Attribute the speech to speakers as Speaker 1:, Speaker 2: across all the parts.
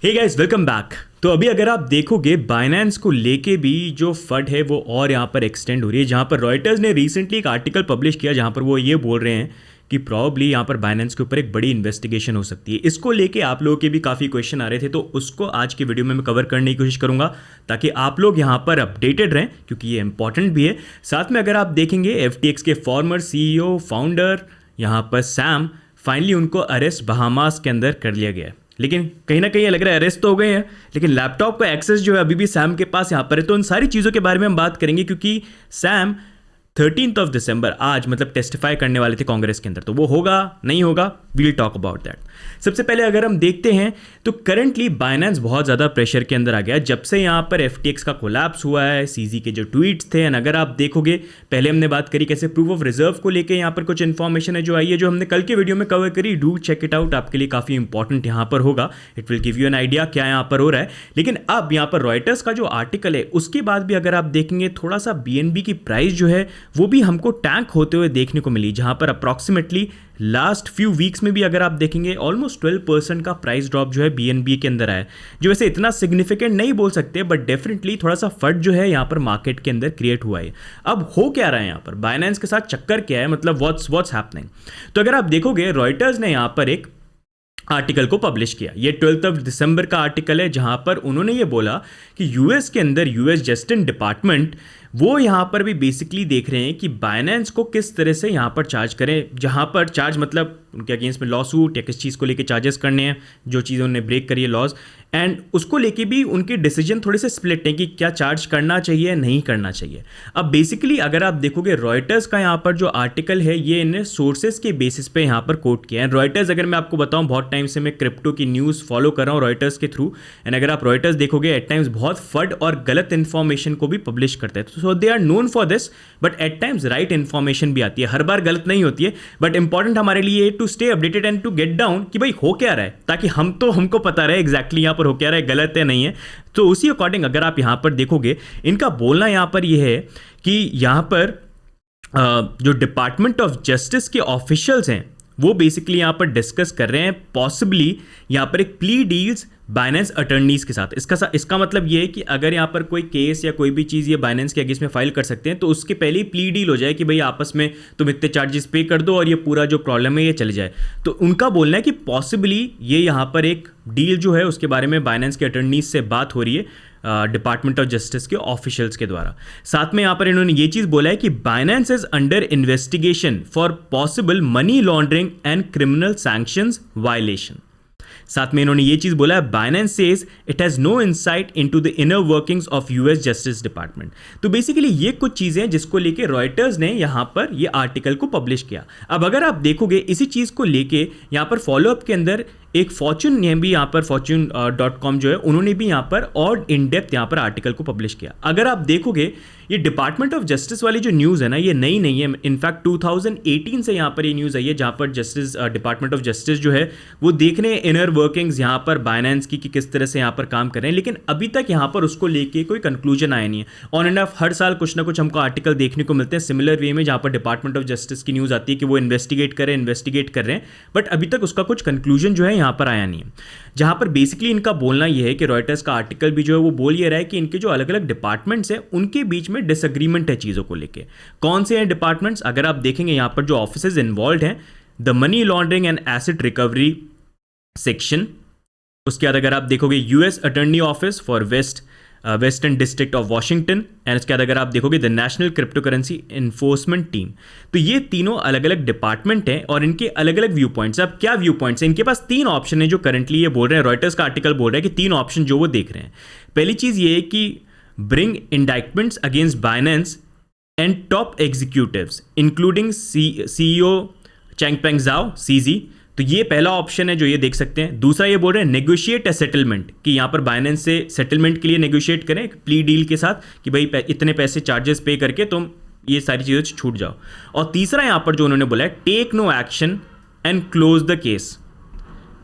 Speaker 1: Hey guys, welcome back. तो अभी अगर आप देखोगे बाइनेंस को लेके भी जो फड है वो और यहाँ पर एक्सटेंड हो रही है, जहाँ पर रॉयटर्स ने रिसेंटली एक आर्टिकल पब्लिश किया जहाँ पर वो ये बोल रहे हैं कि प्रॉब्ली यहाँ पर बाइनेंस के ऊपर एक बड़ी इन्वेस्टिगेशन हो सकती है। इसको लेके आप लोगों के भी काफ़ी क्वेश्चन आ रहे थे, तो उसको आज की वीडियो में मैं कवर करने की कोशिश करूँगा ताकि आप लोग यहाँ पर अपडेटेड रहें, क्योंकि ये इंपॉर्टेंट भी है। साथ में अगर आप देखेंगे FTX के फॉर्मर CEO फाउंडर यहाँ पर सैम, फाइनली उनको अरेस्ट बहामास के अंदर कर लिया गया है। लेकिन कहीं ना कहीं ये लग रहा है अरेस्ट तो हो गए हैं, लेकिन लैपटॉप का एक्सेस जो है अभी भी सैम के पास यहाँ पर है। तो उन सारी चीज़ों के बारे में हम बात करेंगे, क्योंकि सैम 13 दिसंबर आज मतलब टेस्टिफाई करने वाले थे कांग्रेस के अंदर। तो वो होगा नहीं होगा, वील टॉक अबाउट दैट। सबसे पहले अगर हम देखते हैं तो करंटली बाइनेंस बहुत ज़्यादा प्रेशर के अंदर आ गया जब से यहाँ पर FTX का कोलैप्स हुआ है। CZ के जो ट्वीट्स थे, एंड अगर आप देखोगे पहले हमने बात करी कैसे प्रूफ ऑफ रिजर्व को लेकर यहाँ पर कुछ इन्फॉर्मेशन है जो आई है, जो हमने कल के वीडियो में कवर करी। डू चेक इट आउट, आपके लिए काफ़ी इंपॉर्टेंट यहाँ पर होगा। It will give you an idea क्या यहाँ पर हो रहा है। लेकिन अब यहाँ पर रॉयटर्स का जो आर्टिकल है उसके बाद भी अगर आप देखेंगे थोड़ा सा BNB की प्राइस जो है वो भी हमको टैंक होते हुए देखने को मिली, जहाँ पर अप्रॉक्सीमेटली लास्ट फ्यू वीक्स में भी अगर आप देखेंगे ऑलमोस्ट 12% का प्राइस ड्रॉप जो है BNB के अंदर आया, जो वैसे इतना सिग्निफिकेंट नहीं बोल सकते, बट डेफिनेटली थोड़ा सा फट जो है यहाँ पर मार्केट के अंदर क्रिएट हुआ है। अब हो क्या रहा है यहाँ पर, बाइनेंस के साथ चक्कर क्या है, मतलब व्हाट्स हैपनिंग। तो अगर आप देखोगे रॉयटर्स ने यहाँ पर एक आर्टिकल को पब्लिश किया। ये 12 दिसंबर का आर्टिकल है, जहां पर उन्होंने ये बोला कि यूएस के अंदर यूएस जस्टिस डिपार्टमेंट वो यहां पर भी बेसिकली देख रहे हैं कि बाइनेंस को किस तरह से यहां पर चार्ज करें, जहां पर चार्ज मतलब उनके अगेंस्ट में लॉ सूट या किस चीज़ को लेके चार्जेस करने हैं, जो चीज़ उन्होंने ब्रेक करी है लॉज, एंड उसको लेके भी उनके डिसीजन थोड़े से स्प्लिट हैं कि क्या चार्ज करना चाहिए नहीं करना चाहिए। अब बेसिकली अगर आप देखोगे रॉयटर्स का यहाँ पर जो आर्टिकल है ये इन्हें सोर्सेज के बेसिस पे यहाँ पर कोट किया है। रॉयटर्स, अगर मैं आपको बताऊँ, बहुत टाइम से मैं क्रिप्टो की न्यूज़ फॉलो कर रहा हूँ रॉयटर्स के थ्रू, एंड अगर आप रॉयटर्स देखोगे एट टाइम्स बहुत फड और गलत इन्फॉर्मेशन को भी पब्लिश करते हैं। So they are known for this, but at times right information भी आती है, हर बार गलत नहीं होती है। बट इंपॉर्टेंट हमारे लिए to stay updated and to get down कि भाई हो क्या रहा है, ताकि हमको पता रहे एग्जैक्टली यहाँ पर हो क्या रहा है, गलत है नहीं है। तो उसी अकॉर्डिंग अगर आप यहाँ पर देखोगे इनका बोलना यहाँ पर यह है कि यहाँ पर जो डिपार्टमेंट ऑफ जस्टिस के ऑफिशियल्स हैं वो बेसिकली यहाँ पर डिस्कस कर रहे हैं पॉसिबली यहाँ पर एक प्ली डील्स बाइनेंस अटर्नीज के साथ। इसका मतलब ये है कि अगर यहाँ पर कोई केस या कोई भी चीज़ ये बाइनेंस के अगेंस्ट में फाइल कर सकते हैं, तो उसके पहले ही प्ली डील हो जाए कि भाई आपस में तुम इतने चार्जेस पे कर दो और ये पूरा जो प्रॉब्लम है ये चले जाए। तो उनका बोलना है कि पॉसिबली ये यहाँ पर एक डील जो है उसके बारे में बाइनेंस के अटर्नीज से बात हो रही है डिपार्टमेंट ऑफ जस्टिस के ऑफिशियल्स के द्वारा। साथ में यहाँ पर इन्होंने ये चीज़ बोला है कि Binance is under investigation for possible money laundering and criminal sanctions violation. साथ में इन्होंने ये चीज बोला है, Binance says it has no insight into the inner workings of US justice department. तो बेसिकली ये कुछ चीजें हैं जिसको लेके रॉयटर्स ने यहां पर ये आर्टिकल को पब्लिश किया। अब अगर आप देखोगे इसी चीज को लेके यहां पर फॉलोअप के अंदर एक फॉर्च्यून ने भी यहाँ पर fortune.com जो है उन्होंने भी यहाँ पर और इन डेप्थ यहाँ पर आर्टिकल को पब्लिश किया। अगर आप देखोगे ये डिपार्टमेंट ऑफ जस्टिस वाली जो न्यूज़ है ना, ये नई नहीं है। इनफैक्ट 2018 से यहाँ पर ये न्यूज़ आई है, जहाँ पर डिपार्टमेंट ऑफ जस्टिस जो है वो देख रहे हैं इनर वर्किंग्स यहाँ पर बाइनेंस की कि किस तरह से यहाँ पर काम कर रहे हैं, लेकिन अभी तक यहाँ पर उसको लेके कोई कंक्लूजन आया नहीं है। ऑन एंड ऑफ हर साल कुछ ना कुछ हमको आर्टिकल देखने को मिलते हैं सिमिलर वे में, जहाँ पर डिपार्टमेंट ऑफ जस्टिस की न्यूज़ आती है कि वो इन्वेस्टिगेट कर रहे हैं, बट अभी तक उसका कुछ कंक्लूजन जो है यहाँ पर आया नहीं है। जहां पर बेसिकली इनका बोलना यह है कि रॉयटर्स का आर्टिकल भी जो है वो बोल ये रहा है कि इनके जो अलग अलग डिपार्टमेंट्स हैं उनके बीच में डिसएग्रीमेंट है चीज़ों को लेके। कौन से हैं डिपार्टमेंट्स, अगर आप देखेंगे यहां पर जो ऑफिसेज इन्वॉल्व हैं, the money laundering and asset recovery section, उसके बाद अगर आप देखोगे US attorney office for western district of Washington, and उसके बाद अगर आप देखोगे the national crypto currency enforcement team. तो ये तीनों अलग अलग डिपार्टमेंट हैं और इनके अलग अलग व्यू पॉइंट्स। अब क्या व्यू पॉइंट्स हैं, इनके पास 3 ऑप्शन है जो करंटली ये बोल रहे हैं, रॉयटर्स का आर्टिकल बोल रहा है कि 3 ऑप्शन जो वो देख रहे हैं। पहली चीज़ ये है कि bring indictments against Binance and top executives including CEO Changpeng Zhao CZ। तो ये पहला ऑप्शन है जो ये देख सकते हैं। दूसरा ये बोल रहे हैं नेगोशिएट ए सेटलमेंट, कि यहाँ पर बाइनेंस से सेटलमेंट के लिए नेगोशिएट करें एक प्ली डील के साथ कि भाई इतने पैसे चार्जेस पे करके तुम ये सारी चीज़ें छूट जाओ। और तीसरा यहाँ पर जो उन्होंने बोला है take no action and close the case.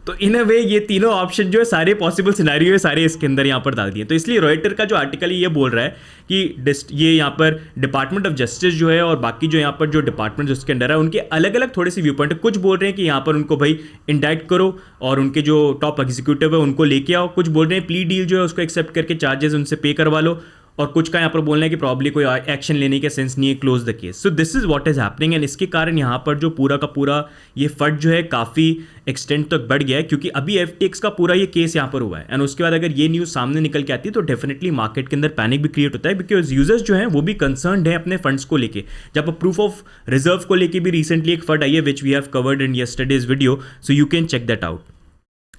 Speaker 1: तो इन अ वे ये तीनों ऑप्शन जो है सारे पॉसिबल सिनेरियो है सारे इसके अंदर यहाँ पर डाल दिए। तो इसलिए रॉयटर का जो आर्टिकल ये बोल रहा है कि ये यहाँ पर डिपार्टमेंट ऑफ जस्टिस जो है और बाकी जो यहाँ पर जो डिपार्टमेंट उसके अंदर है उनके अलग अलग थोड़े से व्यू पॉइंट है। कुछ बोल रहे हैं कि यहाँ पर उनको भाई इंडाइट करो और उनके जो टॉप एग्जीक्यूटिव है उनको लेके आओ। कुछ बोल रहे हैं प्ली डील जो है उसको एक्सेप्ट करके चार्जेस उनसे पे करवा लो। और कुछ का यहाँ पर बोलना है कि प्रॉब्ली कोई एक्शन लेने का सेंस नहीं है, close the case. So this is what is happening and इसके कारण यहाँ पर जो पूरा का पूरा ये फट जो है काफ़ी एक्सटेंट तक बढ़ गया है, क्योंकि अभी FTX का पूरा ये केस यहाँ पर हुआ है एंड उसके बाद अगर ये न्यूज़ सामने निकल के आती है तो डेफिनेटली मार्केट के अंदर पैनिक भी क्रिएट होता है, बिकॉज यूजर्स जो हैं वो भी कंसर्न्ड है अपने फंड्स को लेके। जब प्रूफ ऑफ रिजर्व को लेके भी रिसेंटली एक फट आई है which we have covered in yesterday's video, so you can check that out.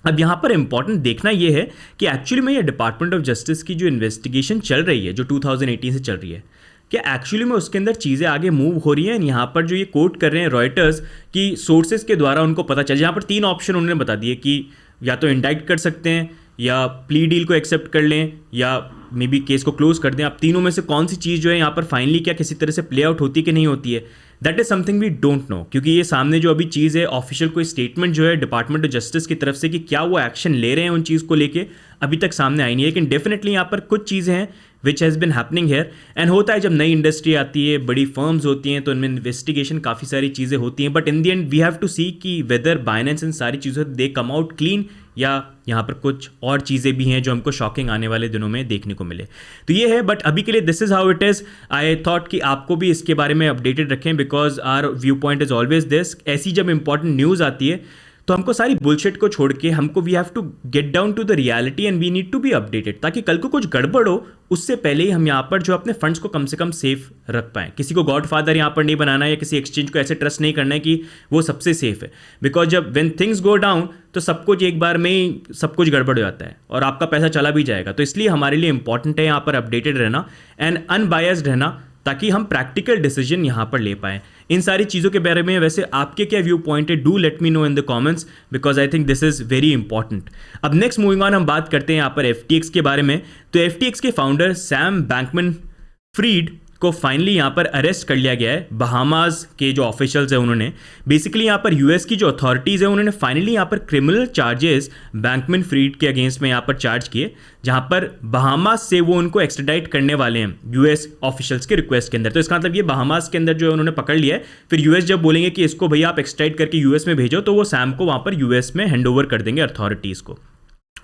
Speaker 1: अब यहाँ पर इंपॉर्टेंट देखना ये है कि एक्चुअली में ये डिपार्टमेंट ऑफ जस्टिस की जो इन्वेस्टिगेशन चल रही है जो 2018 से चल रही है, क्या एक्चुअली में उसके अंदर चीज़ें आगे मूव हो रही हैं। यहाँ पर जो ये कोट कर रहे हैं रॉयटर्स की सोर्सेज के द्वारा उनको पता चल, यहाँ पर 3 ऑप्शन उन्होंने बता दिए कि या तो इंडाइट कर सकते हैं या प्ली डील को एक्सेप्ट कर लें या मे बी केस को क्लोज कर दें। आप तीनों में से कौन सी चीज़ जो है यहाँ पर फाइनली क्या किसी तरह से प्ले आउट होती है कि नहीं होती है, that is something we don't know, क्योंकि ये सामने जो अभी चीज़ है ऑफिशियल कोई स्टेटमेंट जो है डिपार्टमेंट ऑफ जस्टिस की तरफ से कि क्या वो एक्शन ले रहे हैं उन चीज़ को लेके अभी तक सामने आई नहीं है। लेकिन डेफिनेटली यहाँ पर कुछ चीज़ें हैं which has been happening here and होता है जब नई इंडस्ट्री आती है, बड़ी फर्म्स होती हैं तो इनमें इन्वेस्टिगेशन काफ़ी सारी चीज़ें होती हैं, but in the end we have to see कि वेदर बाइनेंस इन सारी चीज़ों दे कम आउट क्लीन या यहाँ पर कुछ और चीज़ें भी हैं जो हमको शॉकिंग आने वाले दिनों में देखने को मिले। तो ये है, बट अभी के लिए this is how it is. I thought कि आपको भी इसके बारे में अपडेटेड रखें because our view point is always this. ऐसी जब इंपॉर्टेंट न्यूज़ आती है तो हमको सारी बुलशिट को छोड़ के हमको we have to get down to the reality and we need to be updated, ताकि कल को कुछ गड़बड़ हो उससे पहले ही हम यहाँ पर जो अपने फंड्स को कम से कम सेफ रख पाएँ। किसी को गॉड फादर यहाँ पर नहीं बनाना है या किसी एक्सचेंज को ऐसे ट्रस्ट नहीं करना है कि वो सबसे सेफ है, बिकॉज जब व्हेन थिंग्स गो डाउन तो सब कुछ एक बार में ही सब कुछ गड़बड़ हो जाता है और आपका पैसा चला भी जाएगा। तो इसलिए हमारे लिए इंपॉर्टेंट है यहाँ पर अपडेटेड रहना एंड अनबायस्ड रहना, ताकि हम प्रैक्टिकल डिसीजन यहाँ पर ले पाएँ इन सारी चीज़ों के बारे में। वैसे आपके क्या व्यू पॉइंट है, do let me know in the comments because I think this is very important. अब नेक्स्ट मूविंग ऑन हम बात करते हैं यहाँ पर FTX के बारे में। तो FTX के फाउंडर सैम बैंकमैन-फ्रीड को फाइनली यहाँ पर अरेस्ट कर लिया गया है। बहामास के जो ऑफिशियल्स हैं उन्होंने बेसिकली यहाँ पर US की जो अथॉरिटीज़ हैं उन्होंने फाइनली यहाँ पर क्रिमिनल चार्जेस बैंकमैन-फ्रीड के अगेंस्ट में यहाँ पर चार्ज किए, जहाँ पर बहामास से वो उनको एक्सट्राडाइट करने वाले हैं US ऑफिशियल्स के रिक्वेस्ट के अंदर। तो इसका मतलब ये बहामास के अंदर जो है उन्होंने पकड़ लिया है, फिर US जब बोलेंगे कि इसको भैया आप एक्सट्राडाइट करके US में भेजो तो वो सैम को वहाँ पर US में हैंड ओवर कर देंगे अथॉरिटीज़ को।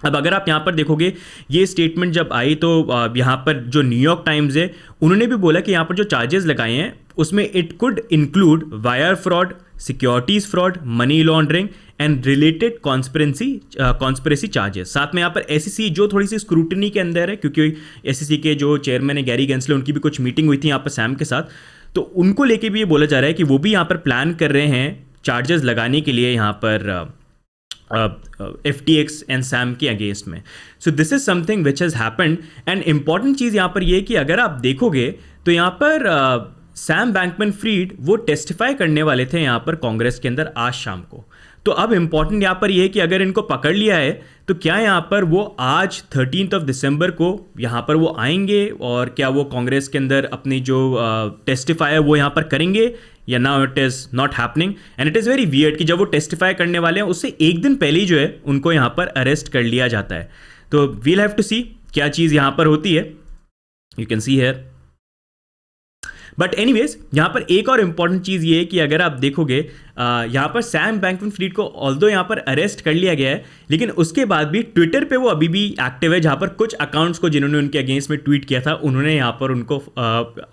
Speaker 1: अब अगर आप यहाँ पर देखोगे ये स्टेटमेंट जब आई तो यहाँ पर जो न्यूयॉर्क टाइम्स है उन्होंने भी बोला कि यहाँ पर जो चार्जेस लगाए हैं उसमें it could include wire fraud, securities fraud, money laundering and related conspiracy charges. साथ में यहाँ पर SEC जो थोड़ी सी स्क्रूटनी के अंदर है, क्योंकि SEC के जो चेयरमैन है गैरी गेंसले उनकी भी कुछ मीटिंग हुई थी यहाँ पर सैम के साथ, तो उनको लेके भी ये बोला जा रहा है कि वो भी यहाँ पर प्लान कर रहे हैं चार्जेस लगाने के लिए यहाँ पर FTX एंड सैम के अगेंस्ट में। So this is something which has happened and important चीज़ यहाँ पर ये कि अगर आप देखोगे तो यहाँ पर सैम बैंकमैन-फ्रीड वो टेस्टिफाई करने वाले थे यहाँ पर कांग्रेस के अंदर आज शाम को। तो अब इंपॉर्टेंट यहाँ पर ये है कि अगर इनको पकड़ लिया है तो क्या यहाँ पर वो आज 13 दिसंबर को यहाँ पर वो आएंगे और क्या वो कांग्रेस के अंदर अपनी जो टेस्टिफाई है वो यहाँ पर करेंगे या now it is not happening. And it is very weird कि जब वो टेस्टिफाई करने वाले हैं उससे एक दिन पहले ही जो है उनको यहाँ पर अरेस्ट कर लिया जाता है। तो वील हैव टू सी क्या चीज़ यहाँ पर होती है, you can see here. But anyways यहाँ पर एक और इंपॉर्टेंट चीज़ ये है कि अगर आप देखोगे यहाँ पर सैम बैंकमैन-फ्रीड को ऑल्दो यहाँ पर अरेस्ट कर लिया गया है, लेकिन उसके बाद भी ट्विटर पे वो अभी भी एक्टिव है, जहाँ पर कुछ अकाउंट्स को जिन्होंने उनके अगेंस्ट में ट्वीट किया था उन्होंने यहाँ पर उनको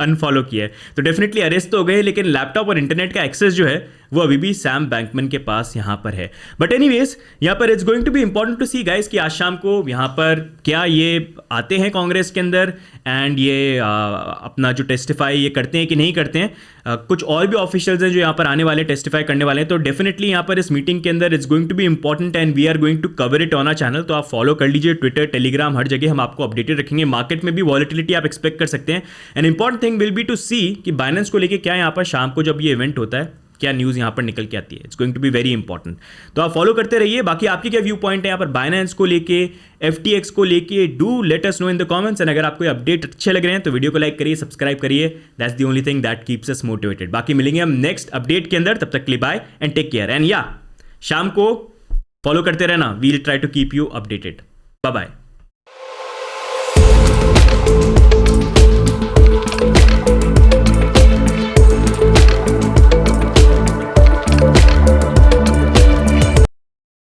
Speaker 1: अनफॉलो किया है। तो डेफिनेटली अरेस्ट तो हो गए, लेकिन लैपटॉप और इंटरनेट का एक्सेस जो है वो अभी भी सैम बैंकमैन के पास यहाँ पर है। बट एनीवेज यहाँ पर it's going to be important to see guys कि आज शाम को यहाँ पर क्या ये आते हैं कांग्रेस के अंदर एंड ये अपना जो टेस्टिफाई ये करते हैं कि नहीं करते हैं। कुछ और भी ऑफिशियल्स हैं जो यहाँ पर आने वाले टेस्टिफाई करने वाले हैं, तो डेफिनेटली यहाँ पर इस मीटिंग के अंदर it's going to be important and we are going to cover it on our channel. तो आप फॉलो कर लीजिए, ट्विटर, टेलीग्राम, हर जगह हम आपको अपडेटेड रखेंगे। मार्केट में भी वॉलेटिलिटी आप एक्सपेक्ट कर सकते हैं। And important thing will be to see कि बाइनेंस को लेकर क्या यहाँ पर शाम को जब ये इवेंट होता है क्या न्यूज़ यहाँ पर निकल के आती है। It's going to be very important, तो आप फॉलो करते रहिए। बाकी आपके क्या व्यू पॉइंट है यहाँ पर बाइनेंस को लेके, FTX को लेके, do let us know in the comments. And अगर आपको अपडेट अच्छे लग रहे हैं तो वीडियो को लाइक करिए, सब्सक्राइब करिए, that's the only thing that keeps us motivated. बाकी मिलेंगे हम नेक्स्ट अपडेट के अंदर, तब तक के लिए bye and take care. And या शाम को फॉलो करते रहना, we'll try to keep you updated. Bye bye.